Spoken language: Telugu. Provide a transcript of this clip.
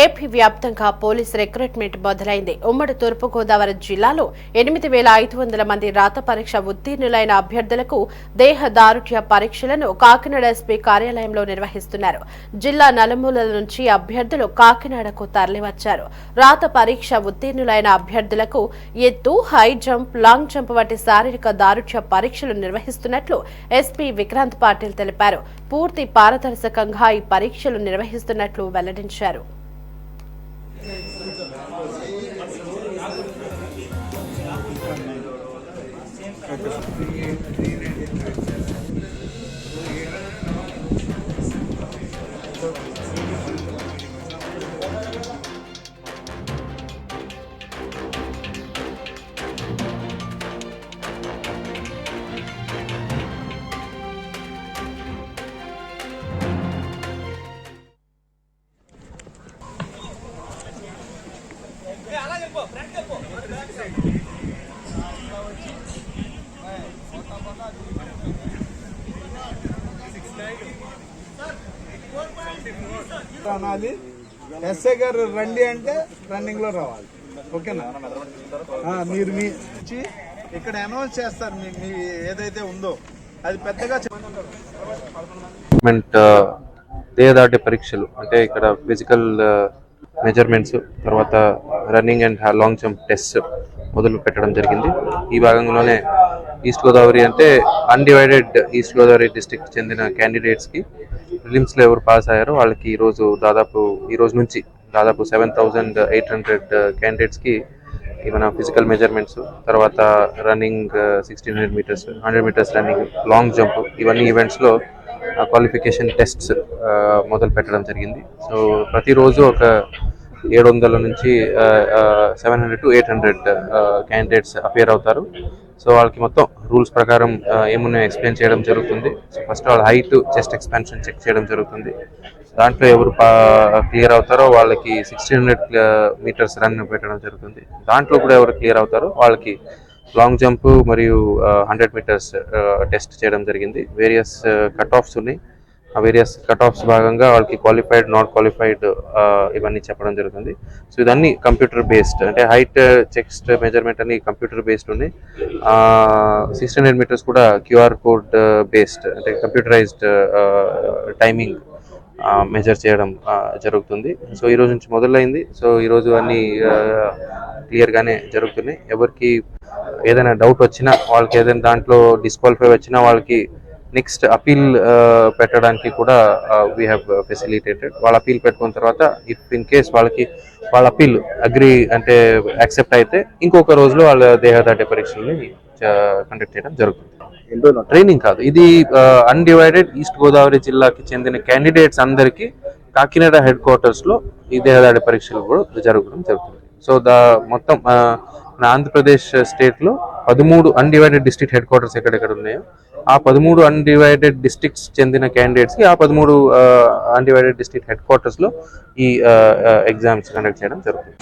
ఏపీ వ్యాప్తంగా పోలీస్ రిక్రూట్మెంట్ మొదలైంది. ఉమ్మడి తూర్పుగోదావరి జిల్లాలో 8,500 మంది రాత పరీక్ష ఉత్తీర్ణులైన అభ్యర్థులకు దేహదారుఢ్య పరీక్షలను కాకినాడ ఎస్పీ కార్యాలయంలో నిర్వహిస్తున్నారు. జిల్లా నలుమూలల నుంచి అభ్యర్థులు కాకినాడకు తరలివచ్చారు. రాత పరీక్ష ఉత్తీర్ణులైన అభ్యర్థులకు ఎత్తు, హై జంప్, లాంగ్ జంప్ వంటి శారీరక దారుఢ్య పరీక్షలు నిర్వహిస్తున్నట్లు ఎస్పీ విక్రాంత్ పాటిల్ తెలిపారు. పూర్తి పారదర్శకంగా ఈ పరీక్షలు నిర్వహిస్తున్నట్లు వెల్లడించారు. అనాలి. ఎస్ఐ గారు రండి అంటే రన్నింగ్ లో రావాలి. ఓకేనా? మీరు మీ ఇక్కడ అనౌన్స్ చేస్తారు మీ ఏదైతే ఉందో అది పెద్దగా దేహదాటి పరీక్షలు అంటే ఇక్కడ ఫిజికల్ మెజర్మెంట్స్, తర్వాత running and long jump test మొదలు పెట్టడం జరిగింది. ఈ భాగంలోనే ఈస్ట్ గోదావరి అంటే అన్డివైడెడ్ ఈస్ట్ గోదావరి డిస్ట్రిక్ట్ చెందిన క్యాండిడేట్స్కి ప్రిలిమ్స్లో ఎవరు పాస్ అయ్యారో వాళ్ళకి ఈ రోజు నుంచి దాదాపు 7,800 క్యాండిడేట్స్కి మన ఫిజికల్ మెజర్మెంట్స్, తర్వాత running 1,600 metres, 100 metres running, long jump, ఇవన్నీ ఈవెంట్స్లో క్వాలిఫికేషన్ టెస్ట్స్ మొదలు పెట్టడం జరిగింది. సో ప్రతిరోజు ఒక 700 నుంచి 700 to 800 క్యాండిడేట్స్ అపియర్ అవుతారు. సో వాళ్ళకి మొత్తం రూల్స్ ప్రకారం ఏమున్నాయో ఎక్స్ప్లెయిన్ చేయడం జరుగుతుంది. సో ఫస్ట్ వాళ్ళ హైట్, చెస్ట్ ఎక్స్పాన్షన్ చెక్ చేయడం జరుగుతుంది. దాంట్లో ఎవరు క్లియర్ అవుతారో వాళ్ళకి 1,600 మీటర్స్ రన్ పెట్టడం జరుగుతుంది. దాంట్లో కూడా ఎవరు క్లియర్ అవుతారో వాళ్ళకి లాంగ్ జంప్ మరియు 100 మీటర్స్ టెస్ట్ చేయడం జరిగింది. వేరియస్ కట్ ఆఫ్స్ ఉన్నాయి. ఆ వేరియస్ కట్ ఆఫ్స్ భాగంగా వాళ్ళకి క్వాలిఫైడ్, నాట్ క్వాలిఫైడ్ ఇవన్నీ చెప్పడం జరుగుతుంది. సో ఇదన్నీ కంప్యూటర్ బేస్డ్, అంటే హైట్, చెస్ట్ మెజర్మెంట్ అన్ని కంప్యూటర్ బేస్డ్ ఉన్నాయి. 1,600 మీటర్స్ కూడా QR కోడ్ బేస్డ్, అంటే కంప్యూటరైజ్డ్ టైమింగ్ మెజర్ చేయడం జరుగుతుంది. సో ఈరోజు నుంచి మొదలైంది. సో ఈరోజు అన్ని క్లియర్గానే జరుగుతున్నాయి. ఎవరికి ఏదైనా డౌట్ వచ్చినా, వాళ్ళకి ఏదైనా దాంట్లో డిస్క్వాలిఫై వచ్చినా వాళ్ళకి నెక్స్ట్ అపీల్ పెట్టడానికి కూడా వీ హ్యావ్ ఫెసిలిటేటెడ్. వాళ్ళ అపీల్ పెట్టుకున్న తర్వాత ఇఫ్ ఇన్ కేస్ వాళ్ళ అపీల్ అగ్రి అంటే యాక్సెప్ట్ అయితే ఇంకొక రోజులో వాళ్ళ దేహదాటి పరీక్షల్ని కండక్ట్ చేయడం జరుగుతుంది. ట్రైనింగ్ కాదు, ఇది అన్డివైడెడ్ ఈస్ట్ గోదావరి జిల్లాకి చెందిన క్యాండిడేట్స్ అందరికీ కాకినాడ హెడ్ క్వార్టర్స్లో ఈ దేహదాటి పరీక్షలు కూడా జరగడం జరుగుతుంది. సో మొత్తం మన ఆంధ్రప్రదేశ్ స్టేట్లో 13 అన్డివైడెడ్ డిస్ట్రిక్ట్ హెడ్ క్వార్టర్స్ ఎక్కడెక్కడ ఉన్నాయో ఆ 13 అన్డివైడెడ్ డిస్ట్రిక్ట్స్ చెందిన క్యాండిడేట్స్కి ఆ 13 అన్డివైడెడ్ డిస్ట్రిక్ట్ హెడ్ క్వార్టర్స్లో ఈ ఎగ్జామ్స్ కండక్ట్ చేయడం జరుగుతుంది.